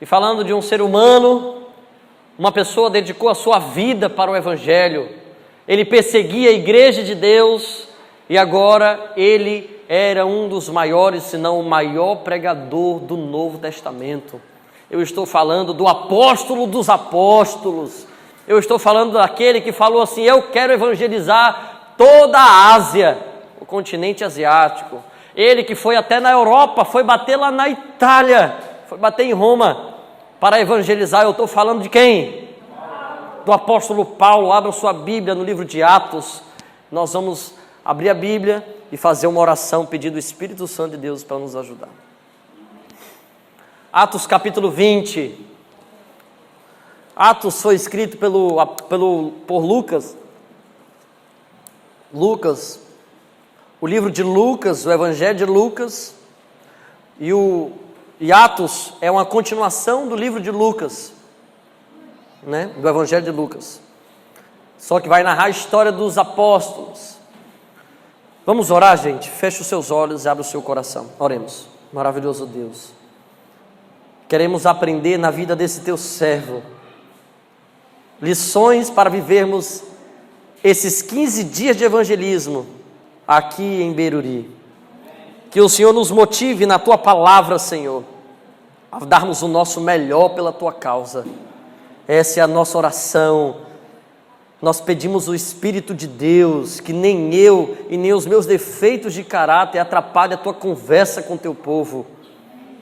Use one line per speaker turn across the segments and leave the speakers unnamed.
e falando de um ser humano, uma pessoa dedicou a sua vida para o Evangelho. Ele perseguia a igreja de Deus e agora ele era um dos maiores, se não o maior pregador do Novo Testamento. Eu estou falando do apóstolo dos apóstolos. Eu estou falando daquele que falou assim: eu quero evangelizar toda a Ásia, o continente asiático. Ele que foi até na Europa, foi bater lá na Itália, foi bater em Roma para evangelizar. Eu estou falando de quem? Do apóstolo Paulo. Abra sua Bíblia no livro de Atos. Nós vamos abrir a Bíblia e fazer uma oração pedindo o Espírito Santo de Deus para nos ajudar. Atos capítulo 20. Atos foi escrito por Lucas. O livro de Lucas, o Evangelho de Lucas, e Atos é uma continuação do livro de Lucas, né? Do Evangelho de Lucas. Só que vai narrar a história dos apóstolos. Vamos orar, gente? Feche os seus olhos e abre o seu coração. Oremos. Maravilhoso Deus, queremos aprender na vida desse teu servo lições para vivermos esses 15 dias de evangelismo aqui em Beruri. Que o Senhor nos motive na tua palavra, Senhor, a darmos o nosso melhor pela tua causa. Essa é a nossa oração. Nós pedimos o Espírito de Deus, que nem eu e nem os meus defeitos de caráter atrapalhem a tua conversa com o teu povo.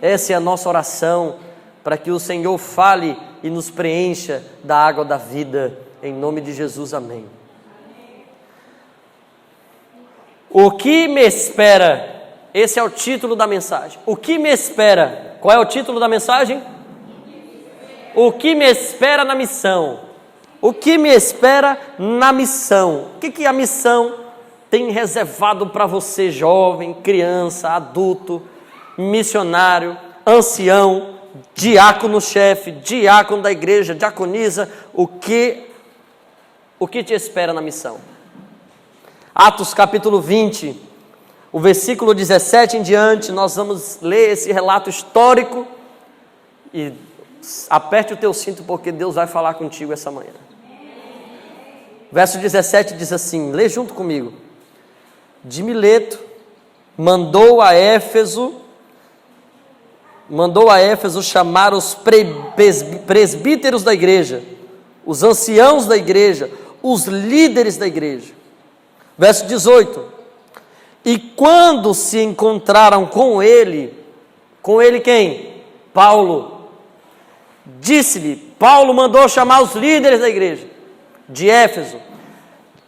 Essa é a nossa oração, para que o Senhor fale e nos preencha da água da vida, em nome de Jesus, amém. O que me espera? Esse é o título da mensagem. O que me espera? Qual é o título da mensagem? O que me espera na missão? O que me espera na missão? O que a missão tem reservado para você, jovem, criança, adulto, missionário, ancião, diácono-chefe, diácono da igreja, diaconisa? O que te espera na missão? Atos capítulo 20, o versículo 17 em diante, nós vamos ler esse relato histórico e aperte o teu cinto, porque Deus vai falar contigo essa manhã. Verso 17 diz assim, lê junto comigo. De Mileto mandou a Éfeso chamar os presbíteros da igreja, os anciãos da igreja, os líderes da igreja. Verso 18. E quando se encontraram com ele quem? Paulo. Disse-lhe, Paulo mandou chamar os líderes da igreja de Éfeso.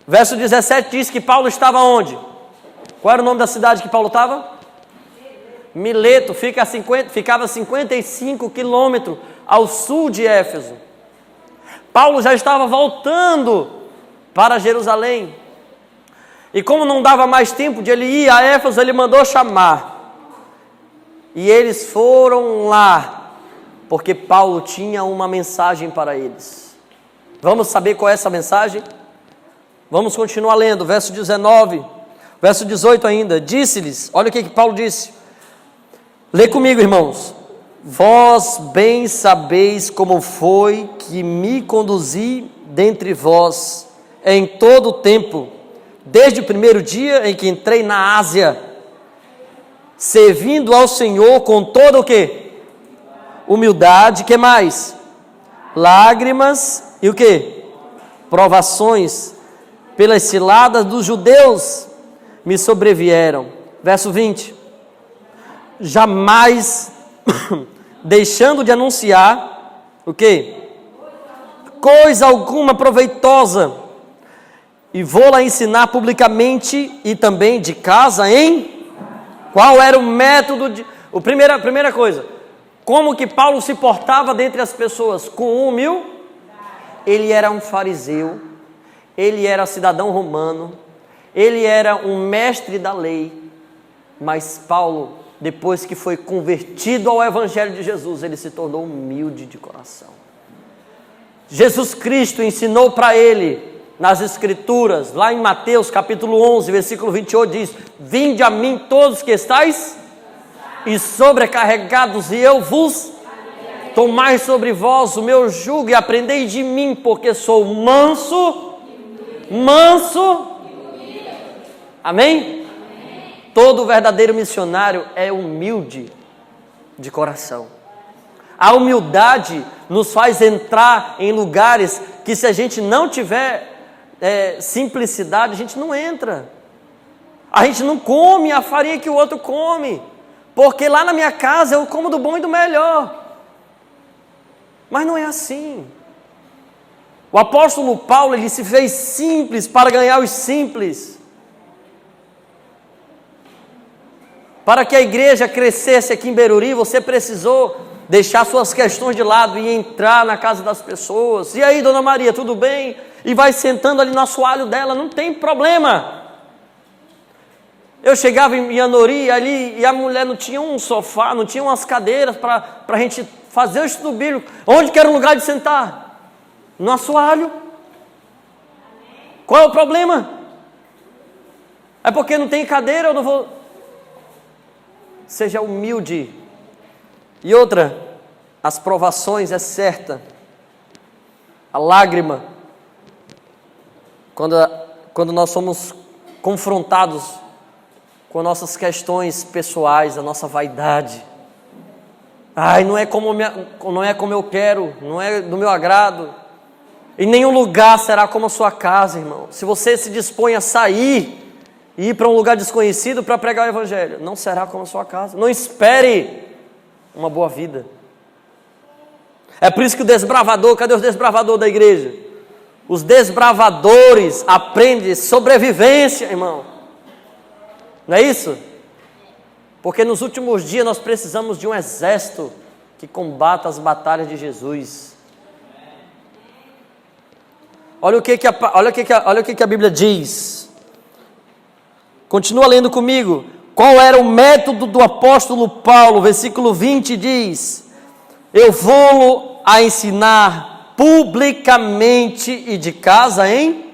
Verso 17 diz que Paulo estava onde? Qual era o nome da cidade que Paulo estava? Mileto, ficava a 55 quilômetros ao sul de Éfeso. Paulo já estava voltando para Jerusalém. E como não dava mais tempo de ele ir a Éfeso, ele mandou chamar. E eles foram lá, porque Paulo tinha uma mensagem para eles. Vamos saber qual é essa mensagem? Vamos continuar lendo, verso 19, verso 18 ainda. Disse-lhes, olha o que Paulo disse. Lê comigo, irmãos. Vós bem sabeis como foi que me conduzi dentre vós em todo o tempo, desde o primeiro dia em que entrei na Ásia, servindo ao Senhor com toda o quê? Humildade, que mais? Lágrimas e o quê? Provações pelas ciladas dos judeus me sobrevieram. Verso 20. Jamais deixando de anunciar o quê? Coisa alguma proveitosa, e vou lá ensinar publicamente e também de casa em... Qual era o método primeira coisa, como que Paulo se portava dentre as pessoas? Com ele era um fariseu, ele era cidadão romano, ele era um mestre da lei, mas Paulo, depois que foi convertido ao Evangelho de Jesus, ele se tornou humilde de coração. Jesus Cristo ensinou para ele, nas Escrituras, lá em Mateus capítulo 11, versículo 28, diz: vinde a mim todos que estáis e sobrecarregados, e eu vos Tomai sobre vós o meu jugo e aprendei de mim, porque sou manso. Amém? Todo verdadeiro missionário é humilde de coração. A humildade nos faz entrar em lugares que, se a gente não tiver simplicidade, a gente não entra. A gente não come a farinha que o outro come, porque lá na minha casa eu como do bom e do melhor. Mas não é assim. O apóstolo Paulo, ele se fez simples para ganhar os simples. Para que a igreja crescesse aqui em Beruri, você precisou deixar suas questões de lado e entrar na casa das pessoas. E aí, dona Maria, tudo bem? E vai sentando ali no assoalho dela, não tem problema. Eu chegava em Anori ali e a mulher não tinha um sofá, não tinha umas cadeiras para a gente fazer o estudo bíblico. Onde que era o lugar de sentar? No assoalho. Qual é o problema? É porque não tem cadeira, eu não vou... Seja humilde. E outra, as provações é certa. A lágrima, quando nós somos confrontados com nossas questões pessoais, a nossa vaidade. Ai, não é como eu quero, não é do meu agrado. Em nenhum lugar será como a sua casa, irmão. Se você se dispõe a sair e ir para um lugar desconhecido para pregar o evangelho, não será como a sua casa. Não espere uma boa vida. É por isso que o desbravador, cadê os desbravadores da igreja? Os desbravadores aprendem sobrevivência, irmão. Não é isso? Porque nos últimos dias nós precisamos de um exército que combata as batalhas de Jesus. Olha o que a Bíblia diz. Continua lendo comigo. Qual era o método do apóstolo Paulo? Versículo 20 diz: eu vou a ensinar publicamente e de casa em...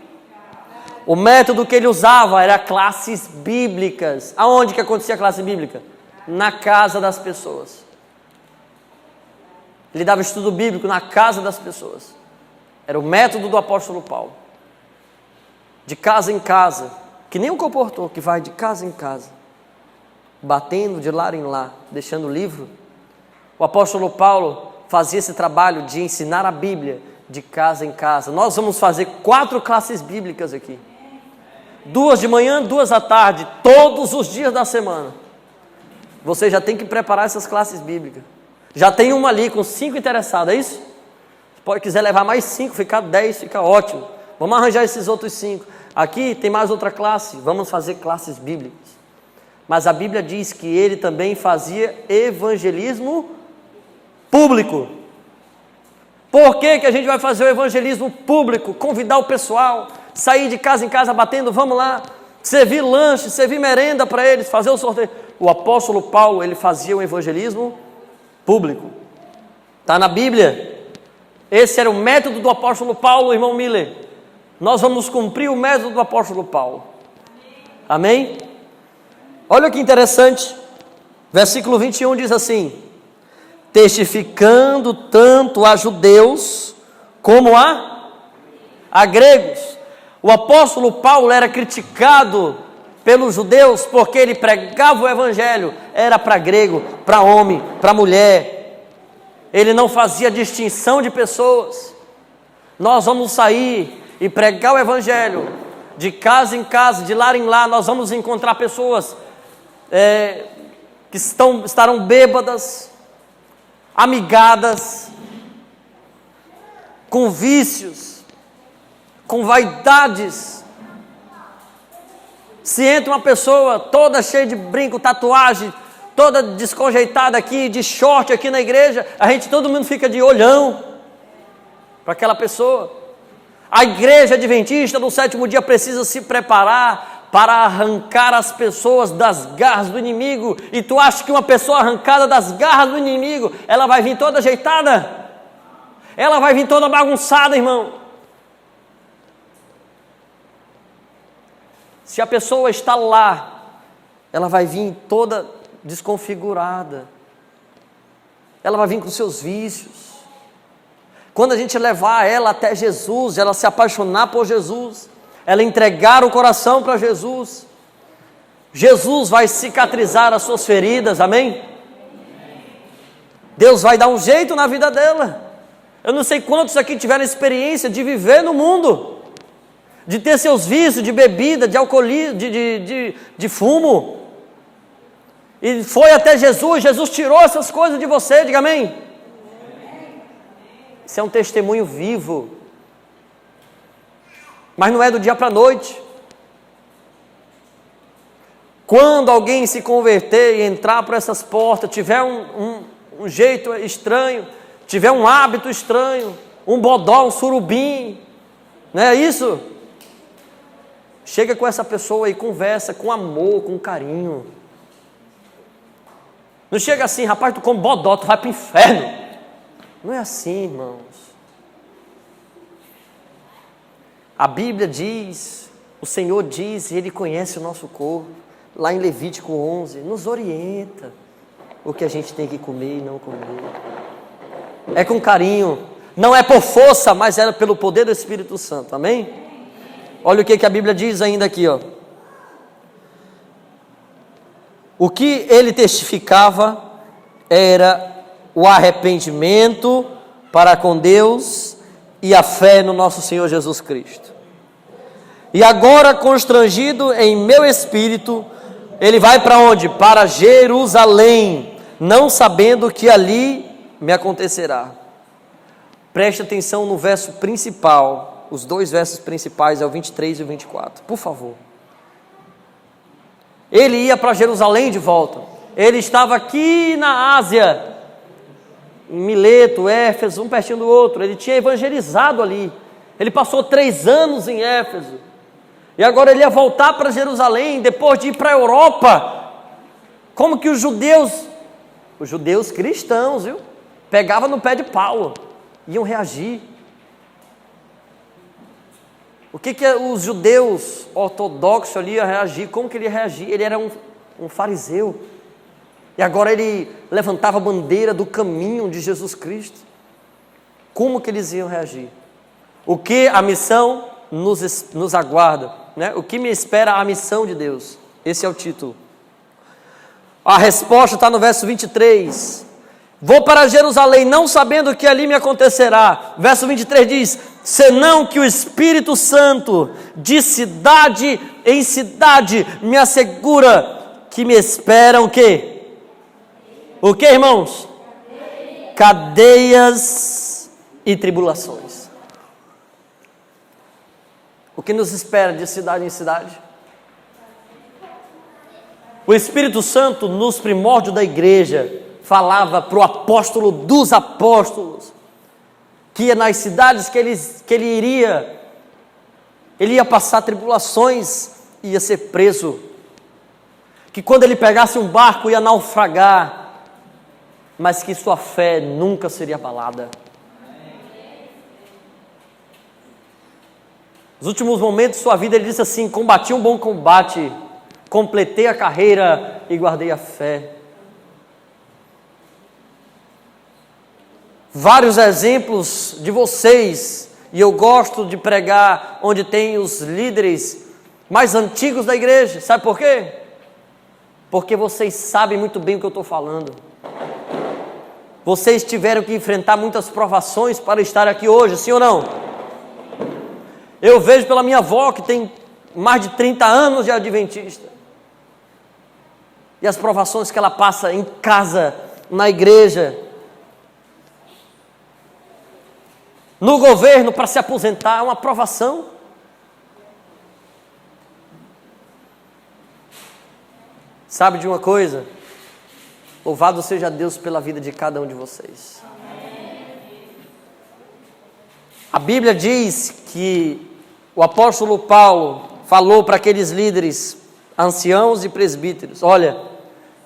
O método que ele usava era classes bíblicas. Aonde que acontecia a classe bíblica? Na casa das pessoas. Ele dava estudo bíblico na casa das pessoas. Era o método do apóstolo Paulo. De casa em casa. Que nem um comportou, que vai de casa em casa, batendo de lá em lá, deixando o livro. O apóstolo Paulo fazia esse trabalho de ensinar a Bíblia de casa em casa. Nós vamos fazer 4 classes bíblicas aqui. 2 de manhã, 2 à tarde, todos os dias da semana. Você já tem que preparar essas classes bíblicas. Já tem uma ali com 5 interessados, é isso? Se quiser levar mais 5, ficar 10, fica ótimo. Vamos arranjar esses outros 5. Aqui tem mais outra classe, vamos fazer classes bíblicas. Mas a Bíblia diz que ele também fazia evangelismo público. Por que a gente vai fazer o evangelismo público? Convidar o pessoal, sair de casa em casa batendo, vamos lá, servir lanche, servir merenda para eles, fazer o sorteio. O apóstolo Paulo, ele fazia o evangelismo público. Está na Bíblia. Esse era o método do apóstolo Paulo, irmão Miller. Nós vamos cumprir o método do apóstolo Paulo. Amém? Olha que interessante. Versículo 21 diz assim: testificando tanto a judeus como a gregos. O apóstolo Paulo era criticado pelos judeus porque ele pregava o evangelho, era para grego, para homem, para mulher. Ele não fazia distinção de pessoas. Nós vamos sair e pregar o evangelho de casa em casa, de lá em lá. Nós vamos encontrar pessoas que estarão bêbadas, amigadas, com vícios, com vaidades. Se entra uma pessoa toda cheia de brinco, tatuagem, toda desconjeitada aqui, de short aqui na igreja, todo mundo fica de olhão para aquela pessoa. A igreja adventista do 7º dia precisa se preparar para arrancar as pessoas das garras do inimigo. E tu acha que uma pessoa arrancada das garras do inimigo, ela vai vir toda ajeitada? Ela vai vir toda bagunçada, irmão. Se a pessoa está lá, ela vai vir toda desconfigurada. ela vai vir com seus vícios. Quando a gente levar ela até Jesus, ela se apaixonar por Jesus, ela entregar o coração para Jesus, Jesus vai cicatrizar as suas feridas, amém? Deus vai dar um jeito na vida dela. Eu não sei quantos aqui tiveram experiência de viver no mundo, de ter seus vícios de bebida, de alcoolismo, de fumo, e foi até Jesus, Jesus tirou essas coisas de você, diga amém. Isso é um testemunho vivo, mas não é do dia para a noite. Quando alguém se converter e entrar por essas portas, tiver um jeito estranho, tiver um hábito estranho, um bodó, um surubim, não é isso? Chega com essa pessoa e conversa com amor, com carinho. Não chega assim, rapaz, tu come bodó, tu vai para o inferno. Não é assim, irmãos. A Bíblia diz, o Senhor diz, Ele conhece o nosso corpo. Lá em Levítico 11, nos orienta o que a gente tem que comer e não comer. É com carinho, não é por força, mas é pelo poder do Espírito Santo, amém? Olha o que a Bíblia diz ainda aqui, ó. O que ele testificava era o arrependimento para com Deus e a fé no nosso Senhor Jesus Cristo. E agora, constrangido em meu espírito, ele vai para onde? Para Jerusalém, não sabendo que ali me acontecerá. Preste atenção no verso principal, os dois versos principais, é o 23 e o 24, por favor. Ele ia para Jerusalém de volta, ele estava aqui na Ásia, em Mileto, Éfeso, um pertinho do outro, ele tinha evangelizado ali, ele passou 3 anos em Éfeso, e agora ele ia voltar para Jerusalém, depois de ir para a Europa. Como que os judeus cristãos, viu? Pegavam no pé de Paulo, iam reagir. O que os judeus ortodoxos ali iam reagir? Como que ele ia reagir? Ele era um fariseu, e agora ele levantava a bandeira do caminho de Jesus Cristo. Como que eles iam reagir? O que a missão nos aguarda, né? O que me espera a missão de Deus? Esse é o título. A resposta está no verso 23. Vou para Jerusalém, não sabendo que ali me acontecerá. Verso 23 diz: senão que o Espírito Santo, de cidade em cidade, me assegura que me esperam o quê? O que, irmãos? Cadeias e tribulações. O que nos espera de cidade em cidade? O Espírito Santo, nos primórdios da igreja, falava para o apóstolo dos apóstolos, que ia nas cidades que ele ia passar tribulações, ia ser preso, que quando ele pegasse um barco ia naufragar, mas que sua fé nunca seria abalada. Nos últimos momentos de sua vida ele disse assim: combati um bom combate, completei a carreira e guardei a fé. Vários exemplos de vocês, e eu gosto de pregar onde tem os líderes mais antigos da igreja. Sabe por quê? Porque vocês sabem muito bem o que eu estou falando. Vocês tiveram que enfrentar muitas provações para estar aqui hoje, sim ou não? Eu vejo pela minha avó, que tem mais de 30 anos de adventista, e as provações que ela passa em casa, na igreja, no governo para se aposentar, é uma provação. Sabe de uma coisa? Louvado seja Deus pela vida de cada um de vocês. A Bíblia diz que o apóstolo Paulo falou para aqueles líderes, anciãos e presbíteros: olha,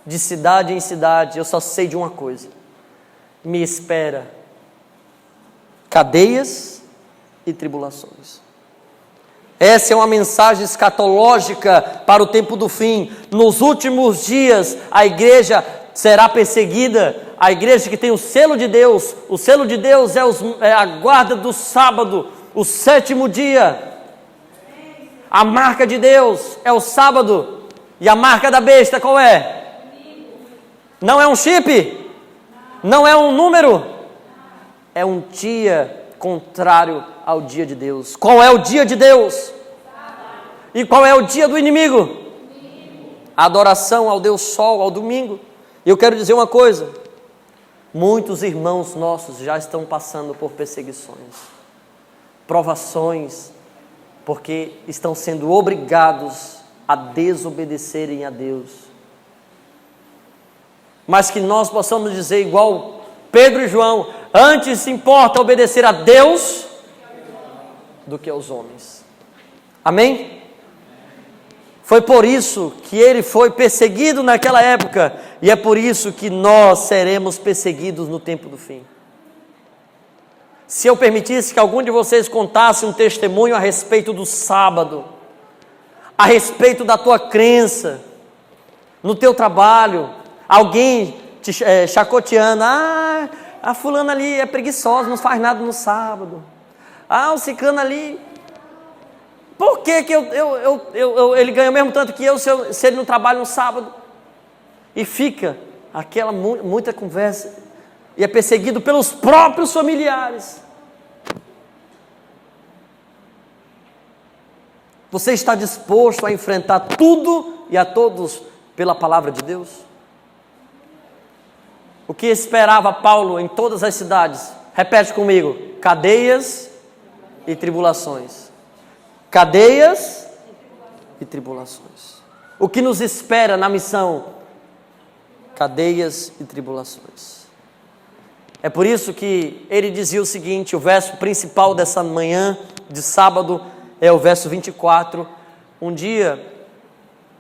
de cidade em cidade, eu só sei de uma coisa: me espera cadeias e tribulações. Essa é uma mensagem escatológica para o tempo do fim. Nos últimos dias, a igreja será perseguida, a igreja que tem o selo de Deus. O selo de Deus é a guarda do sábado, o sétimo dia. A marca de Deus é o sábado. E a marca da besta qual é? Não é um chip? Não é um número? É um dia contrário ao dia de Deus. Qual é o dia de Deus? E qual é o dia do inimigo? A adoração ao Deus Sol, ao domingo. E eu quero dizer uma coisa: muitos irmãos nossos já estão passando por perseguições, provações, porque estão sendo obrigados a desobedecerem a Deus. Mas que nós possamos dizer igual Pedro e João: antes importa obedecer a Deus do que aos homens. Amém? Foi por isso que ele foi perseguido naquela época, e é por isso que nós seremos perseguidos no tempo do fim. Se eu permitisse que algum de vocês contasse um testemunho a respeito do sábado, a respeito da tua crença, no teu trabalho, alguém te chacoteando: a fulana ali é preguiçosa, não faz nada no sábado. O ciclano ali, por que ele ganha o mesmo tanto que eu se ele não trabalha no sábado? E fica aquela muita conversa, e é perseguido pelos próprios familiares. Você está disposto a enfrentar tudo e a todos pela palavra de Deus? O que esperava Paulo em todas as cidades? Repete comigo: cadeias e tribulações. Cadeias e tribulações. O que nos espera na missão? Cadeias e tribulações. É por isso que ele dizia o seguinte: o verso principal dessa manhã de sábado é o verso 24. Um dia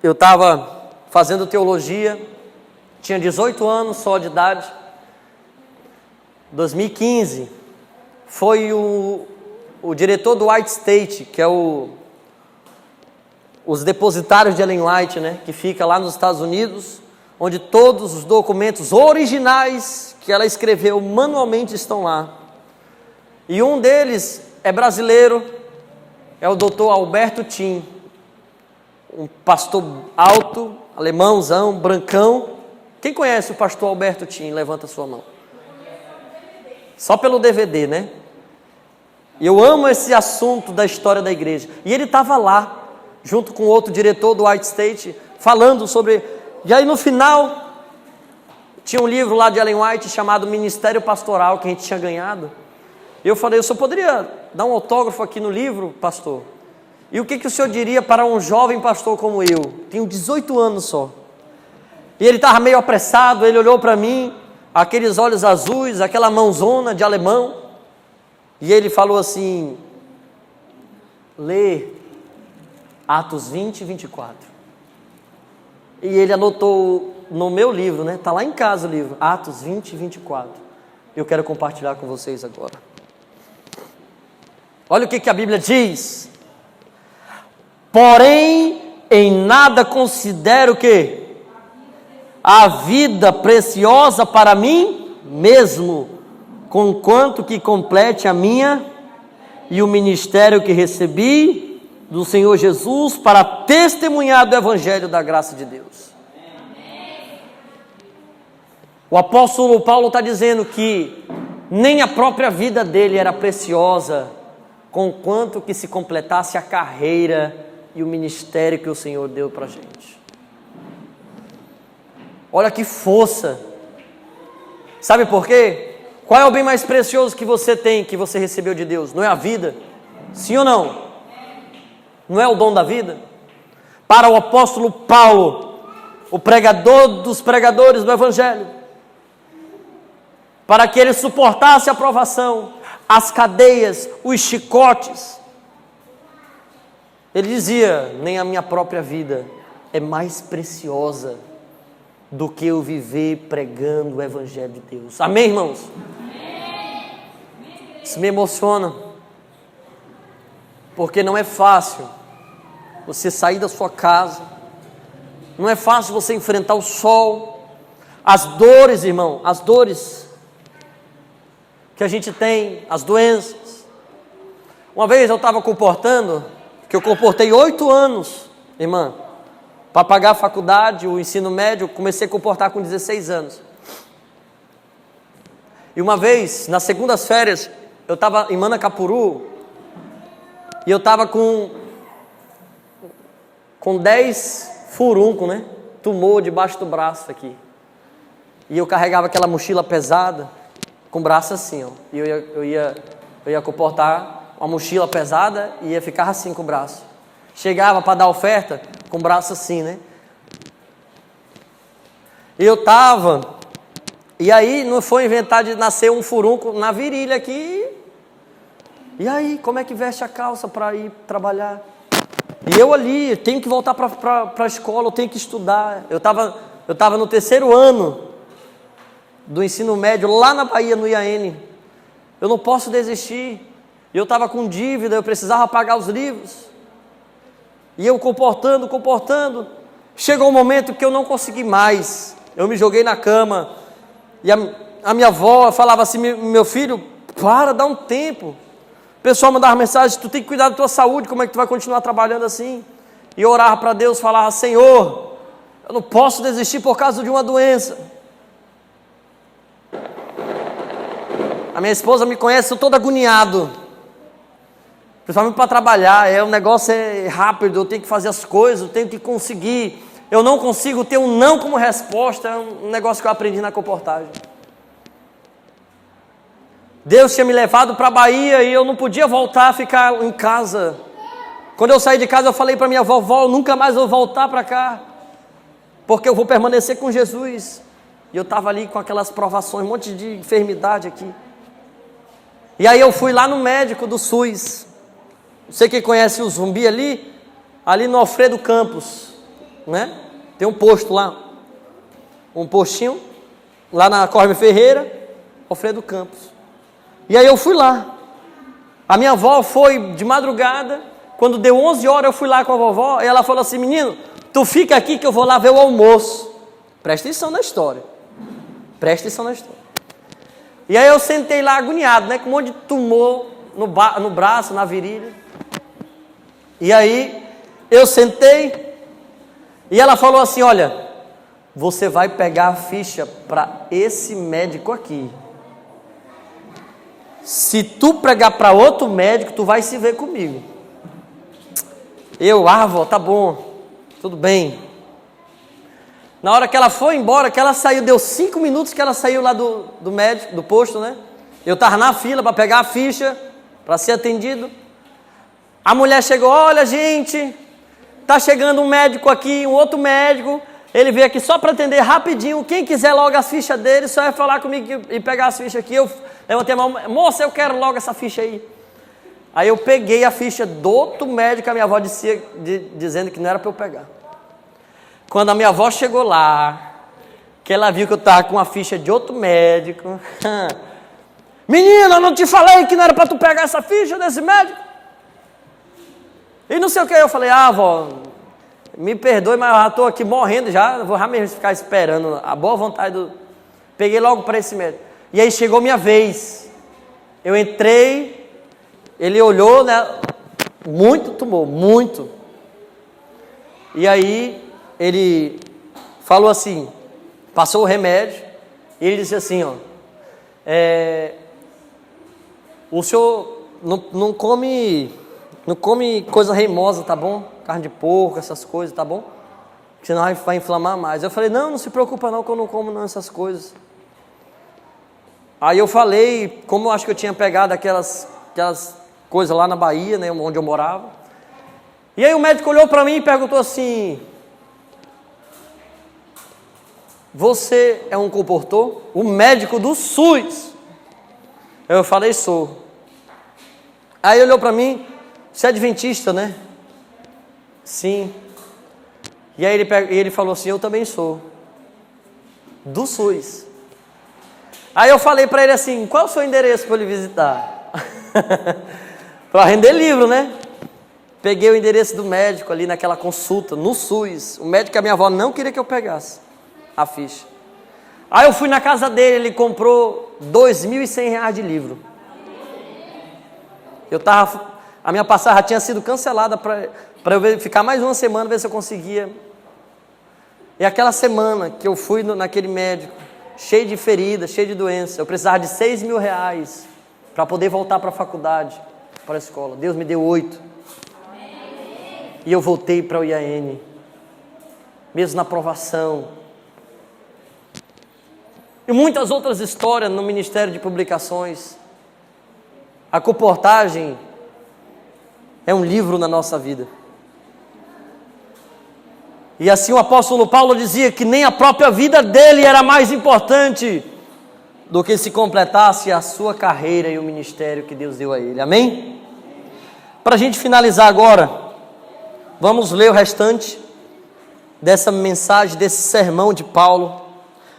eu estava fazendo teologia, tinha 18 anos só de idade. 2015 foi o diretor do White State, que é os depositários de Ellen White, né, que fica lá nos Estados Unidos, onde todos os documentos originais que ela escreveu manualmente estão lá. E um deles é brasileiro, é o Dr. Alberto Tim, um pastor alto, alemãozão, brancão. Quem conhece o pastor Alberto Tim? Levanta a sua mão. Só pelo DVD, né? Eu amo esse assunto da história da igreja. E ele estava lá, junto com outro diretor do White State, falando sobre... E aí no final, tinha um livro lá de Ellen White chamado Ministério Pastoral, que a gente tinha ganhado. E eu falei: o senhor poderia dar um autógrafo aqui no livro, pastor? E o que o senhor diria para um jovem pastor como eu? Tenho 18 anos só. E ele estava meio apressado, ele olhou para mim, aqueles olhos azuis, aquela mãozona de alemão. E ele falou assim: lê Atos 20 e 24. E ele anotou no meu livro, né? Está lá em casa o livro, Atos 20 e 24. Eu quero compartilhar com vocês agora. Olha o que a Bíblia diz: porém, em nada considero que a vida preciosa para mim mesmo, conquanto que complete a minha e o ministério que recebi do Senhor Jesus para testemunhar do Evangelho da graça de Deus. O apóstolo Paulo está dizendo que nem a própria vida dele era preciosa, conquanto que se completasse a carreira e o ministério que o Senhor deu para a gente. Olha que força! Sabe por quê? Qual é o bem mais precioso que você tem, que você recebeu de Deus? Não é a vida? Sim ou não? Não é o dom da vida? Para o apóstolo Paulo, o pregador dos pregadores do Evangelho, para que ele suportasse a provação, as cadeias, os chicotes, ele dizia: nem a minha própria vida é mais preciosa do que eu viver pregando o Evangelho de Deus. Amém, irmãos? Isso me emociona, porque não é fácil você sair da sua casa, não é fácil você enfrentar o sol, As dores, irmão, as dores que a gente tem, as doenças. Uma vez eu estava comportando, que eu comportei 8 anos, irmã, para pagar a faculdade, o ensino médio, comecei a comportar com 16 anos. E uma vez, nas segundas férias, eu estava em Manacapuru, e eu estava com 10 furuncos, né? Tumor debaixo do braço aqui. E eu carregava aquela mochila pesada, com o braço assim, ó. E eu ia comportar uma mochila pesada e ia ficar assim com o braço. Chegava para dar oferta, com o braço assim, né? E eu estava... E aí não foi inventar de nascer um furunco na virilha aqui. E aí, como é que veste a calça para ir trabalhar? E eu ali, tenho que voltar para a escola, eu tenho que estudar. Eu tava no 3º ano do ensino médio, lá na Bahia, no IAN. Eu não posso desistir. Eu estava com dívida, eu precisava pagar os livros. E eu comportando. Chegou um momento que eu não consegui mais. Eu me joguei na cama. E a minha avó falava assim, meu filho, dá um tempo. O pessoal mandava mensagem, tu tem que cuidar da tua saúde, como é que tu vai continuar trabalhando assim? E eu orava para Deus, falava, Senhor, eu não posso desistir por causa de uma doença. A minha esposa me conhece, eu todo agoniado. Principalmente para trabalhar, o negócio é rápido, eu tenho que fazer as coisas, eu tenho que conseguir. Eu não consigo ter um não como resposta, é um negócio que eu aprendi na comportagem. Deus tinha me levado para a Bahia e eu não podia voltar a ficar em casa. Quando eu saí de casa, eu falei para minha vovó, nunca mais vou voltar para cá, porque eu vou permanecer com Jesus. E eu estava ali com aquelas provações, um monte de enfermidade aqui. E aí eu fui lá no médico do SUS. Você que conhece o Zumbi ali no Alfredo Campos, né? Tem um posto lá, um postinho, lá na Corme Ferreira, Alfredo Campos. E aí eu fui lá. A minha avó foi de madrugada, quando deu 11 horas eu fui lá com a vovó, e ela falou assim, menino, tu fica aqui que eu vou lá ver o almoço. Presta atenção na história. E aí eu sentei lá agoniado, né, com um monte de tumor no braço, na virilha. E aí eu sentei, e ela falou assim, olha, você vai pegar a ficha para esse médico aqui. Se tu pregar para outro médico, tu vai se ver comigo. Vó, tá bom, tudo bem. Na hora que ela foi embora, que ela saiu, deu 5 minutos que ela saiu lá do médico, do posto, né? Eu estava na fila para pegar a ficha, para ser atendido. A mulher chegou, olha gente, tá chegando um médico aqui, um outro médico, ele veio aqui só para atender rapidinho, quem quiser logo as fichas dele, só é falar comigo e pegar as fichas aqui. Eu levantei a mão, moça, eu quero logo essa ficha aí. Aí eu peguei a ficha do outro médico, a minha avó dizendo que não era para eu pegar. Quando a minha avó chegou lá, que ela viu que eu estava com a ficha de outro médico, menina, eu não te falei que não era para tu pegar essa ficha desse médico? E não sei o que, eu falei, avó, me perdoe, mas eu já estou aqui morrendo já, vou já mesmo ficar esperando a boa vontade do... Peguei logo para esse médico. E aí chegou minha vez, eu entrei, ele olhou, né, muito tumor, muito. E aí ele falou assim, passou o remédio, e ele disse assim, ó, o senhor não come coisa reimosa, tá bom? Carne de porco, essas coisas, tá bom? Senão vai inflamar mais. Eu falei, não se preocupa não, que eu não como não essas coisas. Aí eu falei, como eu acho que eu tinha pegado aquelas coisas lá na Bahia, né, onde eu morava. E aí o médico olhou para mim e perguntou assim, você é um comportor? O médico do SUS. Eu falei, sou. Aí olhou para mim, você é adventista, né? Sim. E aí ele falou assim, eu também sou. Do SUS. Aí eu falei para ele assim, qual é o seu endereço para eu lhe visitar? Para render livro, né? Peguei o endereço do médico ali naquela consulta, no SUS. O médico que a minha avó não queria que eu pegasse a ficha. Aí eu fui na casa dele, ele comprou R$2.100 de livro. A minha passagem tinha sido cancelada para eu ficar mais uma semana, ver se eu conseguia. E aquela semana que eu fui naquele médico, cheio de feridas, cheio de doença, eu precisava de R$6.000 para poder voltar para a faculdade, para a escola. Deus me deu 8. E eu voltei para o IAN, mesmo na provação. E muitas outras histórias no Ministério de Publicações. A comportagem é um livro na nossa vida. E assim o apóstolo Paulo dizia que nem a própria vida dele era mais importante do que se completasse a sua carreira e o ministério que Deus deu a ele. Amém? Para a gente finalizar agora, vamos ler o restante dessa mensagem, desse sermão de Paulo.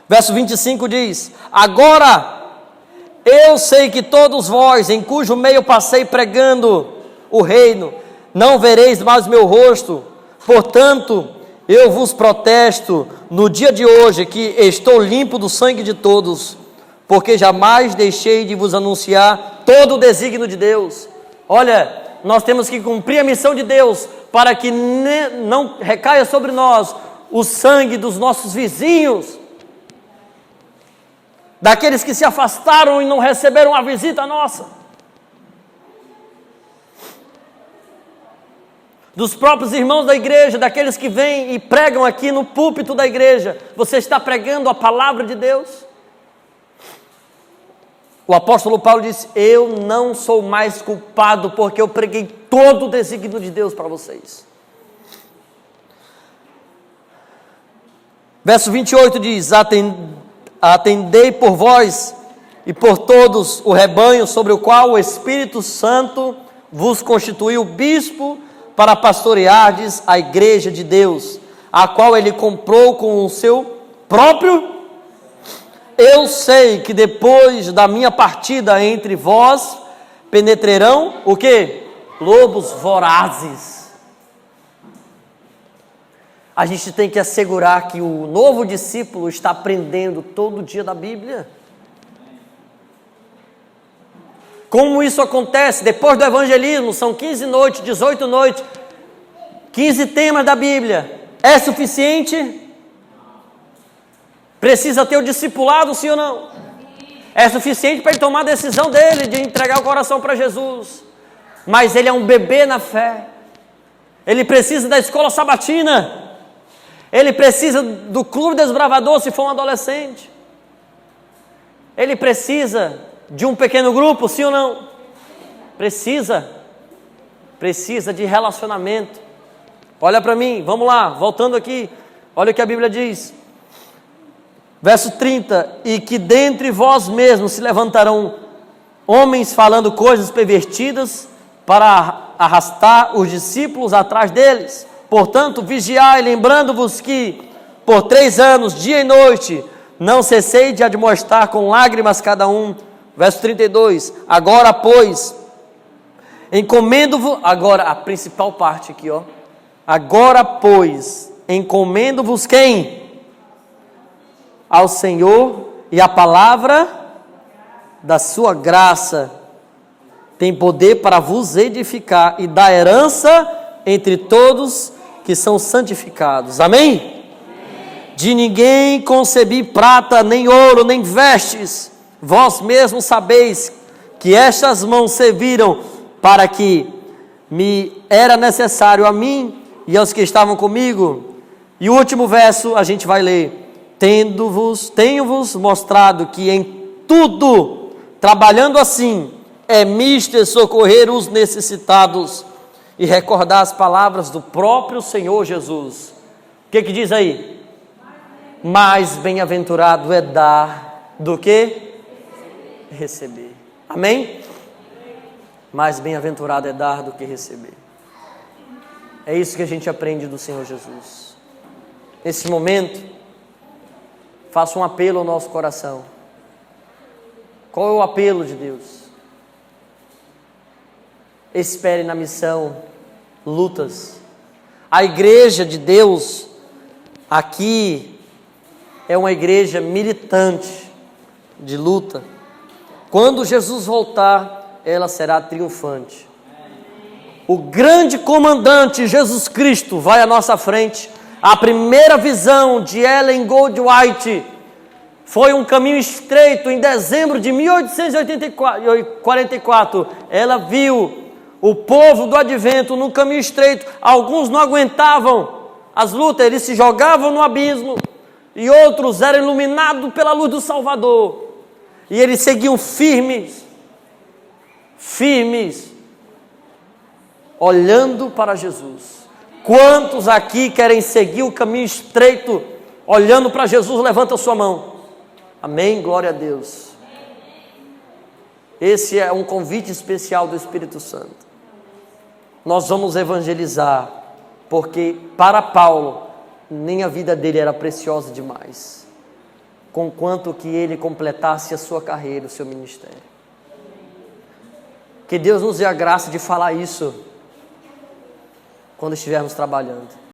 Verso 25 diz: agora eu sei que todos vós, em cujo meio passei pregando o reino, não vereis mais meu rosto. Portanto, eu vos protesto no dia de hoje que estou limpo do sangue de todos, porque jamais deixei de vos anunciar todo o desígnio de Deus. Olha, nós temos que cumprir a missão de Deus para que não recaia sobre nós o sangue dos nossos vizinhos, daqueles que se afastaram e não receberam a visita nossa, dos próprios irmãos da igreja, daqueles que vêm e pregam aqui no púlpito da igreja. Você está pregando a palavra de Deus? O apóstolo Paulo disse: eu não sou mais culpado, porque eu preguei todo o desígnio de Deus para vocês. Verso 28 diz: atendei por vós e por todos o rebanho sobre o qual o Espírito Santo vos constituiu bispo, para pastoreardes a igreja de Deus, a qual ele comprou com o seu próprio. Eu sei que depois da minha partida entre vós penetrarão o quê? Lobos vorazes. A gente tem que assegurar que o novo discípulo está aprendendo todo dia da Bíblia. Como isso acontece? Depois do evangelismo, são 15 noites, 18 noites, 15 temas da Bíblia. É suficiente? Precisa ter o discipulado, sim ou não? É suficiente para ele tomar a decisão dele, de entregar o coração para Jesus. Mas ele é um bebê na fé. Ele precisa da escola sabatina. Ele precisa do clube desbravador, se for um adolescente. Ele precisa de um pequeno grupo, sim ou não? Precisa de relacionamento. Olha para mim, vamos lá, voltando aqui, olha o que a Bíblia diz. Verso 30, e que dentre vós mesmos se levantarão homens falando coisas pervertidas para arrastar os discípulos atrás deles. Portanto, vigiai, lembrando-vos que por 3 anos, dia e noite, não cessei de admoestar com lágrimas cada um. Verso 32, agora pois, encomendo-vos, agora a principal parte aqui, ó. Agora pois, encomendo-vos quem? Ao Senhor, e a palavra da sua graça tem poder para vos edificar e dar herança entre todos que são santificados. Amém? De ninguém concebi prata, nem ouro, nem vestes. Vós mesmos sabeis que estas mãos serviram para que me era necessário a mim e aos que estavam comigo. E o último verso a gente vai ler: tenho-vos mostrado que em tudo, trabalhando assim, é mister socorrer os necessitados e recordar as palavras do próprio Senhor Jesus. O que diz aí? Mais bem-aventurado é dar do que receber. Amém? Mais bem-aventurado é dar do que receber. É isso que a gente aprende do Senhor Jesus. Nesse momento, faço um apelo ao nosso coração. Qual é o apelo de Deus? Espere na missão lutas. A igreja de Deus aqui é uma igreja militante, de luta. Quando Jesus voltar, ela será triunfante. O grande comandante Jesus Cristo vai à nossa frente. A primeira visão de Ellen Goldwhite foi um caminho estreito em dezembro de 1844. Ela viu o povo do advento no caminho estreito. Alguns não aguentavam as lutas, eles se jogavam no abismo, e outros eram iluminados pela luz do Salvador, e eles seguiam firmes, olhando para Jesus. Quantos aqui querem seguir o caminho estreito, olhando para Jesus? Levanta a sua mão. Amém, glória a Deus. Esse é um convite especial do Espírito Santo. Nós vamos evangelizar, porque para Paulo, nem a vida dele era preciosa demais, conquanto que ele completasse a sua carreira, o seu ministério. Que Deus nos dê a graça de falar isso quando estivermos trabalhando.